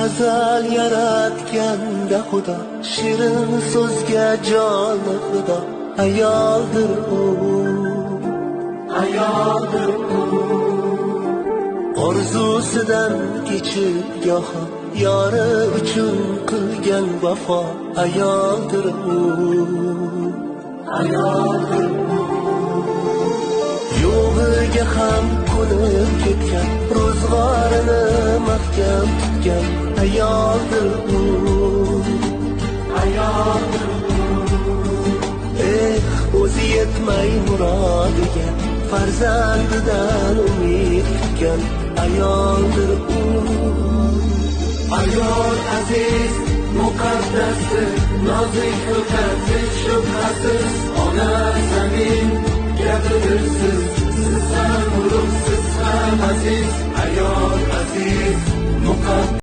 azal yaratganda Xudo, shirin so'zga joni fido. Ayoldir u, ayoldir u. Orzusidan kechib goho, yori uchun qilgan vafo. Ayoldir u, ayoldir u. Yo'g'iga ham ko'nib ketgan, ro'zg'orini mahkam tutgan. Ayoldir u, ayoldir u. O'zi yetmay murodiga, farzandidan umid tutgan. Ayoldir u. Ayol aziz, muqaddasdir, nozik ko'katsiz, shubhasiz. Ona zamin gapidir siz ham ulug', siz ham aziz. Ayol aziz, muqaddas.